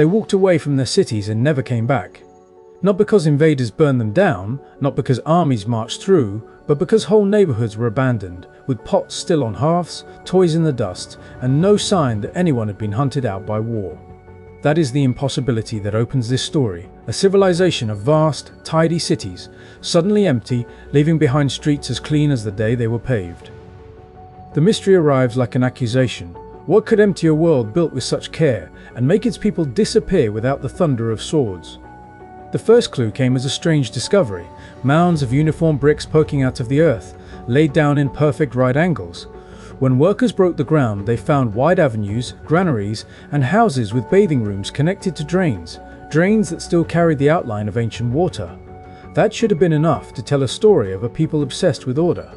They walked away from their cities and never came back. Not because invaders burned them down, not because armies marched through, but because whole neighborhoods were abandoned, with pots still on hearths, toys in the dust, and no sign that anyone had been hunted out by war. That is the impossibility that opens this story, a civilization of vast, tidy cities, suddenly empty, leaving behind streets as clean as the day they were paved. The mystery arrives like an accusation. What could empty a world built with such care and make its people disappear without the thunder of swords? The first clue came as a strange discovery: mounds of uniform bricks poking out of the earth, laid down in perfect right angles. When workers broke the ground, they found wide avenues, granaries, and houses with bathing rooms connected to drains that still carried the outline of ancient water. That should have been enough to tell a story of a people obsessed with order.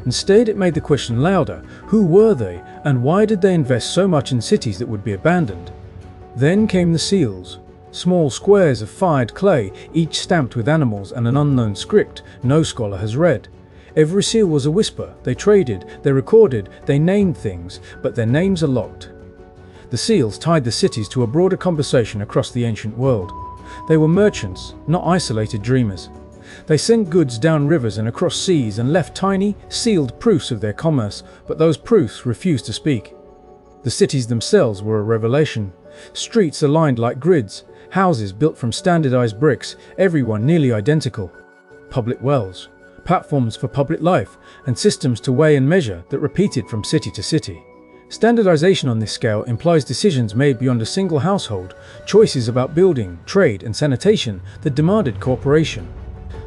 Instead, it made the question louder: who were they, and why did they invest so much in cities that would be abandoned? Then came the seals. Small squares of fired clay, each stamped with animals and an unknown script no scholar has read. Every seal was a whisper. They traded, they recorded, they named things, but their names are locked. The seals tied the cities to a broader conversation across the ancient world. They were merchants, not isolated dreamers. They sent goods down rivers and across seas and left tiny, sealed proofs of their commerce, but those proofs refused to speak. The cities themselves were a revelation. Streets aligned like grids, houses built from standardized bricks, everyone nearly identical. Public wells, platforms for public life, and systems to weigh and measure that repeated from city to city. Standardization on this scale implies decisions made beyond a single household, choices about building, trade, and sanitation that demanded cooperation.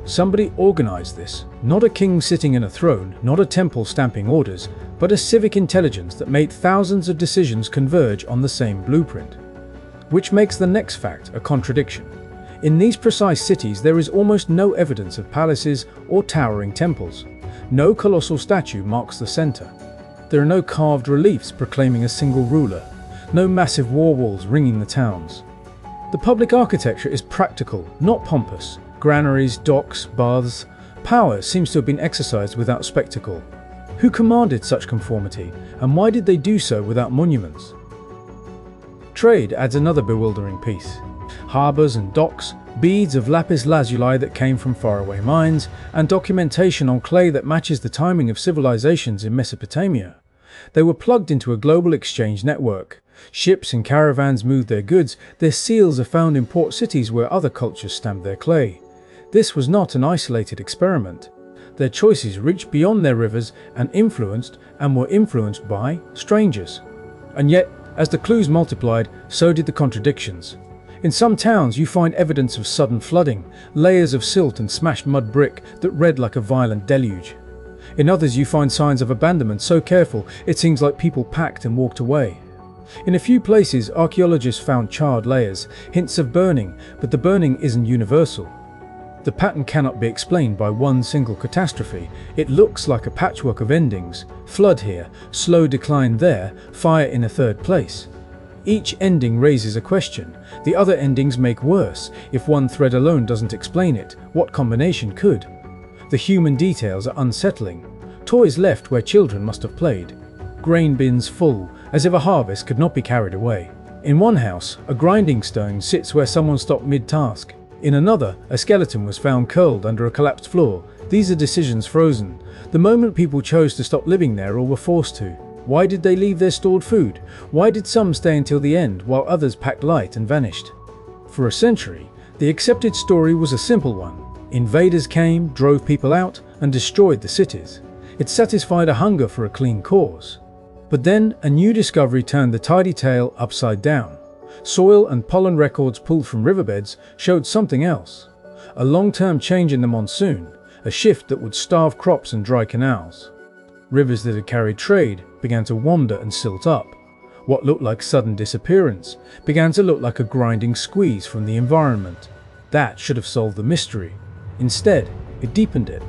Somebody organized this, not a king sitting in a throne, not a temple stamping orders, but a civic intelligence that made thousands of decisions converge on the same blueprint. Which makes the next fact a contradiction. In these precise cities, there is almost no evidence of palaces or towering temples. No colossal statue marks the center. There are no carved reliefs proclaiming a single ruler. No massive war walls ringing the towns. The public architecture is practical, not pompous. Granaries, docks, baths. Power seems to have been exercised without spectacle. Who commanded such conformity, and why did they do so without monuments? Trade adds another bewildering piece. Harbours and docks, beads of lapis lazuli that came from faraway mines, and documentation on clay that matches the timing of civilizations in Mesopotamia. They were plugged into a global exchange network. Ships and caravans moved their goods, their seals are found in port cities where other cultures stamped their clay. This was not an isolated experiment. Their choices reached beyond their rivers and were influenced by strangers. And yet, as the clues multiplied, so did the contradictions. In some towns you find evidence of sudden flooding, layers of silt and smashed mud brick that read like a violent deluge. In others you find signs of abandonment so careful it seems like people packed and walked away. In a few places archaeologists found charred layers, hints of burning, but the burning isn't universal. The pattern cannot be explained by one single catastrophe. It looks like a patchwork of endings: flood here, slow decline there, fire in a third place. Each ending raises a question. The other endings make worse. If one thread alone doesn't explain it, what combination could? The human details are unsettling. Toys left where children must have played. Grain bins full, as if a harvest could not be carried away. In one house, a grinding stone sits where someone stopped mid-task. In another, a skeleton was found curled under a collapsed floor. These are decisions frozen. The moment people chose to stop living there or were forced to. Why did they leave their stored food? Why did some stay until the end while others packed light and vanished? For a century, the accepted story was a simple one. Invaders came, drove people out, and destroyed the cities. It satisfied a hunger for a clean cause. But then, a new discovery turned the tidy tale upside down. Soil and pollen records pulled from riverbeds showed something else. A long-term change in the monsoon, a shift that would starve crops and dry canals. Rivers that had carried trade began to wander and silt up. What looked like sudden disappearance began to look like a grinding squeeze from the environment. That should have solved the mystery. Instead, it deepened it.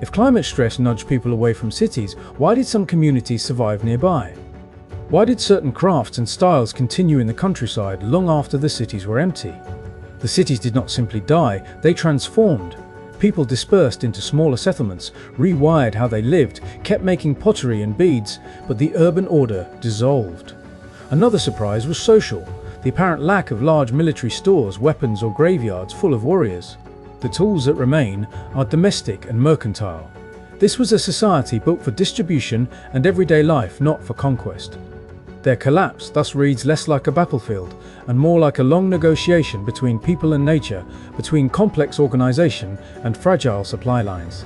If climate stress nudged people away from cities, why did some communities survive nearby? Why did certain crafts and styles continue in the countryside long after the cities were empty? The cities did not simply die, they transformed. People dispersed into smaller settlements, rewired how they lived, kept making pottery and beads, but the urban order dissolved. Another surprise was social. the apparent lack of large military stores, weapons or graveyards full of warriors. The tools that remain are domestic and mercantile. This was a society built for distribution and everyday life, not for conquest. Their collapse thus reads less like a battlefield and more like a long negotiation between people and nature, between complex organization and fragile supply lines.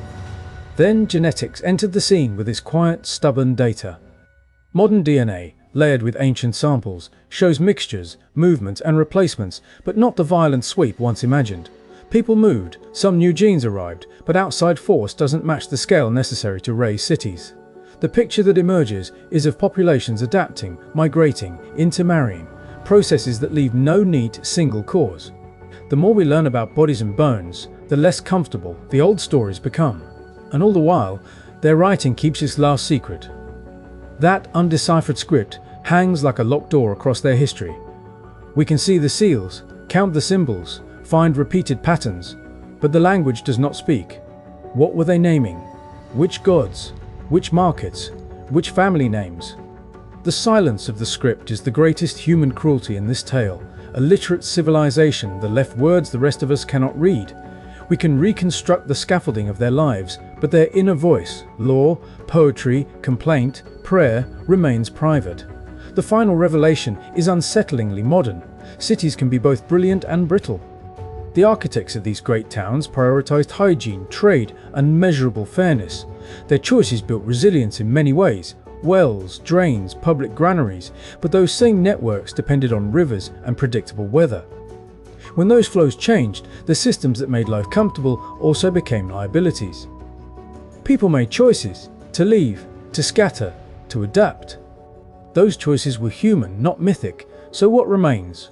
Then genetics entered the scene with its quiet, stubborn data. Modern DNA, layered with ancient samples, shows mixtures, movements and replacements, but not the violent sweep once imagined. People moved, some new genes arrived, but outside force doesn't match the scale necessary to raise cities. The picture that emerges is of populations adapting, migrating, intermarrying, processes that leave no neat, single cause. The more we learn about bodies and bones, the less comfortable the old stories become. And all the while, their writing keeps its last secret. That undeciphered script hangs like a locked door across their history. We can see the seals, count the symbols, find repeated patterns, but the language does not speak. What were they naming? Which gods? Which markets? Which family names? The silence of the script is the greatest human cruelty in this tale. A literate civilization that left words the rest of us cannot read. We can reconstruct the scaffolding of their lives, but their inner voice, law, poetry, complaint, prayer, remains private. The final revelation is unsettlingly modern. Cities can be both brilliant and brittle. The architects of these great towns prioritized hygiene, trade, and measurable fairness. Their choices built resilience in many ways: wells, drains, public granaries, but those same networks depended on rivers and predictable weather. When those flows changed, the systems that made life comfortable also became liabilities. People made choices: to leave, to scatter, to adapt. Those choices were human, not mythic, so what remains?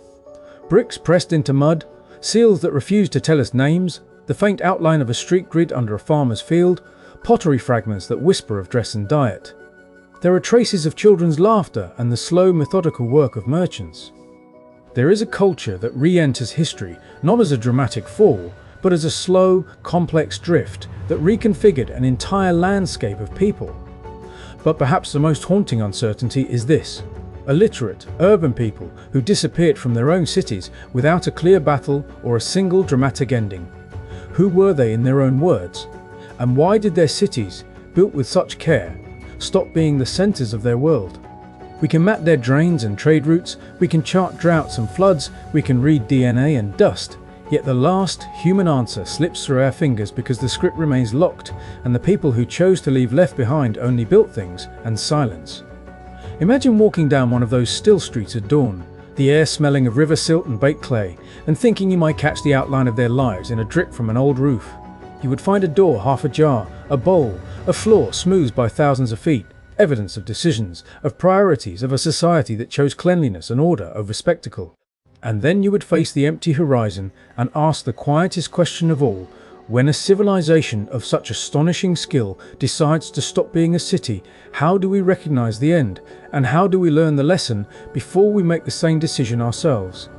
Bricks pressed into mud, seals that refuse to tell us names, the faint outline of a street grid under a farmer's field, pottery fragments that whisper of dress and diet. There are traces of children's laughter and the slow, methodical work of merchants. There is a culture that re-enters history, not as a dramatic fall, but as a slow, complex drift that reconfigured an entire landscape of people. But perhaps the most haunting uncertainty is this: illiterate, urban people who disappeared from their own cities without a clear battle or a single dramatic ending. Who were they in their own words? And why did their cities, built with such care, stop being the centers of their world? We can map their drains and trade routes, we can chart droughts and floods, we can read DNA and dust, yet the last human answer slips through our fingers because the script remains locked and the people who chose to leave left behind only built things and silence. Imagine walking down one of those still streets at dawn, the air smelling of river silt and baked clay, and thinking you might catch the outline of their lives in a drip from an old roof. You would find a door half ajar, a bowl, a floor smoothed by thousands of feet, evidence of decisions, of priorities, of a society that chose cleanliness and order over spectacle. And then you would face the empty horizon and ask the quietest question of all: when a civilization of such astonishing skill decides to stop being a city, how do we recognize the end? And how do we learn the lesson before we make the same decision ourselves?